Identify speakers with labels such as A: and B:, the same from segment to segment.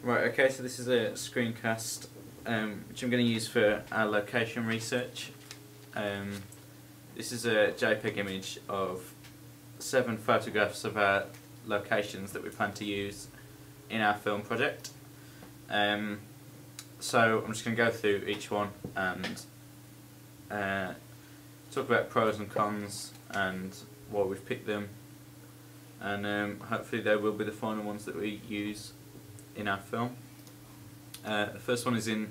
A: Right, okay, so this is a screencast which I'm going to use for our location research. This is a JPEG image of 7 photographs of our locations that we plan to use in our film project. So I'm just going to go through each one and talk about pros and cons and why we've picked them, and hopefully they will be the final ones that we use in our film. The first one is in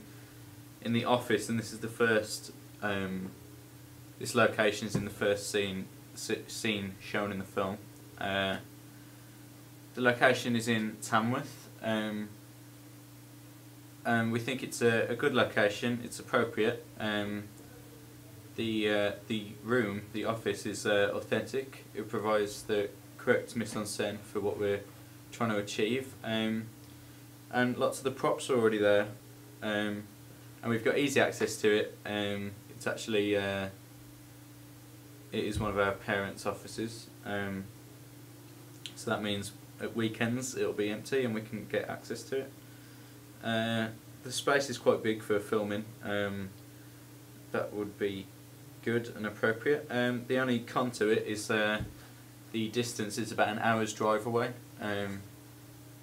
A: the office, and this is the first. This location is in the first scene shown in the film. The location is in Tamworth, and we think it's a good location. It's appropriate. The room, the office, is authentic. It provides the correct mise-en-scène for what we're trying to achieve. And lots of the props are already there, and we've got easy access to it. It's actually it is one of our parents' offices, so that means at weekends it'll be empty and we can get access to it. The space is quite big for filming. That would be good and appropriate. The only con to it is the distance is about an hour's drive away.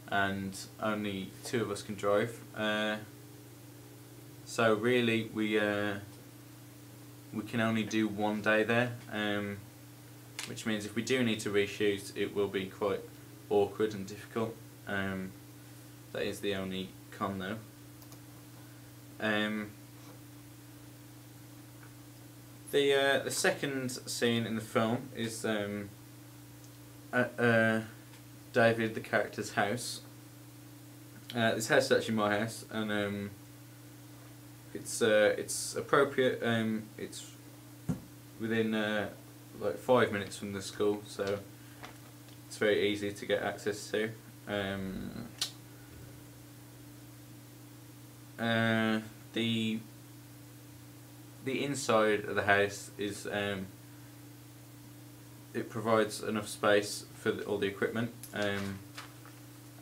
A: And only 2 of us can drive, so really we can only do 1 day there, which means if we do need to reshoot, it will be quite awkward and difficult. That is the only con though. The second scene in the film is David, the character's house. This house is actually my house, and it's appropriate. It's within like 5 minutes from the school, so it's very easy to get access to. The inside of the house is it provides enough space for all the equipment,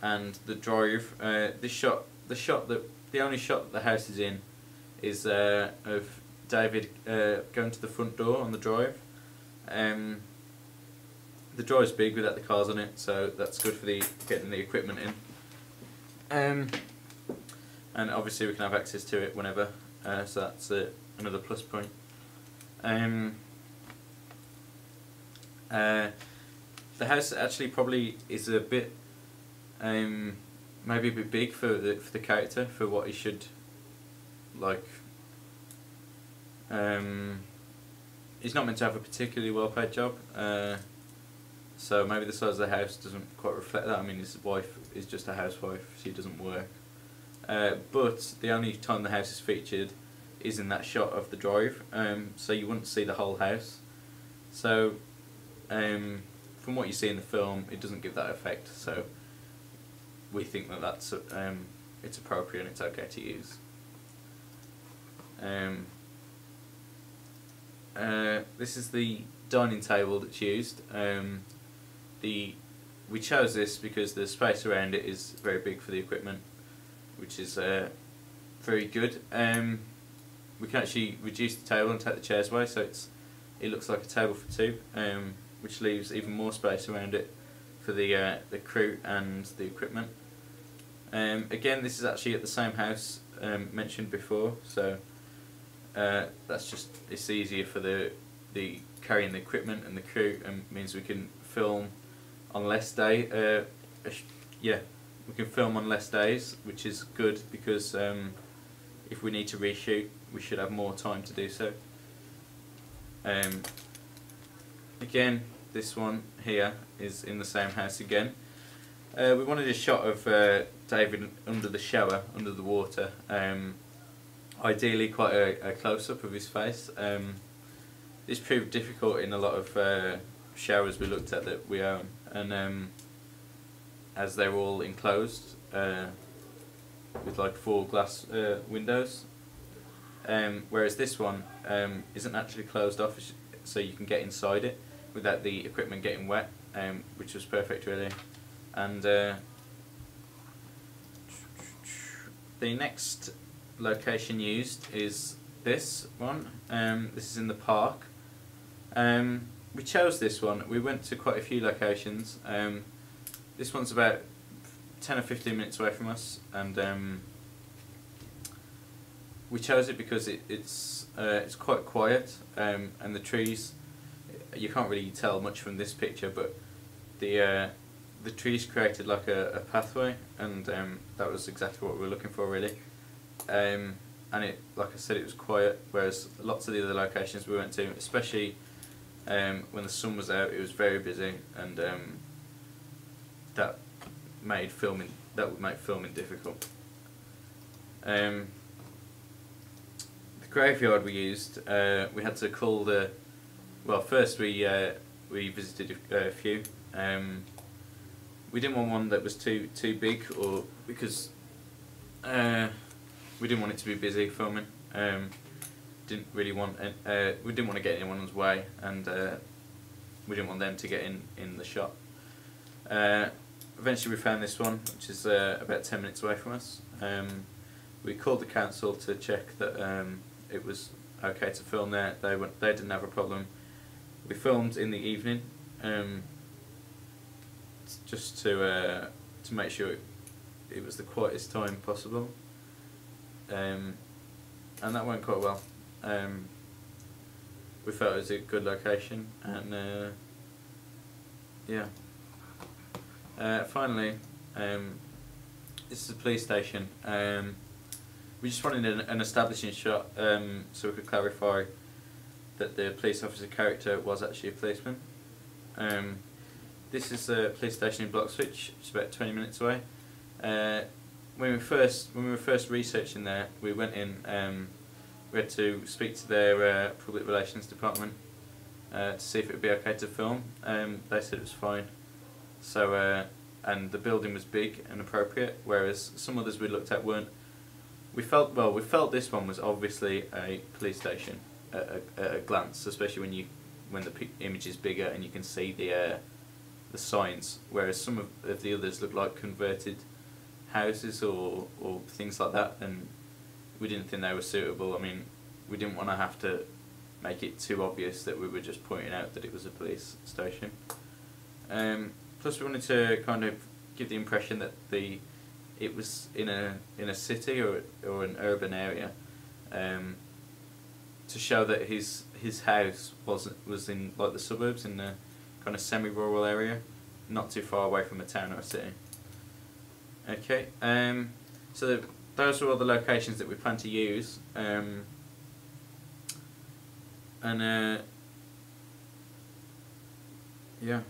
A: and the drive. The only shot that the house is in is of David going to the front door on the drive. The drive's big without the cars on it, so that's good for getting the equipment in. And obviously we can have access to it whenever, so that's another plus point. The house actually probably is a bit, maybe a bit big for the character, for what he should like. He's not meant to have a particularly well paid job, so maybe the size of the house doesn't quite reflect that. I mean, his wife is just a housewife; she doesn't work. But the only time the house is featured is in that shot of the drive, so you wouldn't see the whole house. So from what you see in the film, it doesn't give that effect, so we think that that's it's appropriate and it's okay to use. This is the dining table that's used. We chose this because the space around it is very big for the equipment, which is very good. We can actually reduce the table and take the chairs away, so it looks like a table for 2, which leaves even more space around it for the crew and the equipment. Again, this is actually at the same house mentioned before, so that's just, it's easier for the carrying the equipment and the crew, and means we can film on less day. We can film on less days, which is good because if we need to reshoot, we should have more time to do so. Again, this one here is in the same house again. We wanted a shot of David under the shower, under the water. Ideally quite a close-up of his face. This proved difficult in a lot of showers we looked at that we own, and as they're all enclosed with like 4 glass windows, whereas this one isn't actually closed off, so you can get inside it without the equipment getting wet, which was perfect really. And the next location used is this one. This is in the park. We chose this one. We went to quite a few locations. This one's about 10 or 15 minutes away from us, and we chose it because it's quite quiet, and the trees, you can't really tell much from this picture, but the trees created like a pathway, and that was exactly what we were looking for, really. And it, like I said, it was quiet, whereas lots of the other locations we went to, especially when the sun was out, it was very busy, and that would make filming difficult. The graveyard we used, we had to call the. Well, first we visited a few. We didn't want one that was too big, or because we didn't want it to be busy filming. Didn't really want we didn't want to get in anyone's way, and we didn't want them to get in the shot. Eventually we found this one, which is about 10 minutes away from us. We called the council to check that it was okay to film there. They didn't have a problem. We filmed in the evening, just to make sure it was the quietest time possible, and that went quite well. We felt it was a good location, and yeah. Finally, this is a police station. We just wanted an establishing shot, so we could clarify that the police officer character was actually a policeman. This is a police station in Bloxwich, which is about 20 minutes away. When we were first researching there, we went in. We had to speak to their public relations department to see if it would be okay to film. They said it was fine. So and the building was big and appropriate, whereas some others we looked at weren't. We felt this one was obviously a police station at a glance, especially when the image is bigger and you can see the signs, whereas some of the others look like converted houses or things like that, and we didn't think they were suitable. I mean, we didn't want to have to make it too obvious that we were just pointing out that it was a police station. Plus, we wanted to kind of give the impression that it was in a city or an urban area, to show that his house was in like the suburbs, in a kind of semi-rural area, not too far away from a town or a city. Okay, so those are all the locations that we plan to use, and yeah.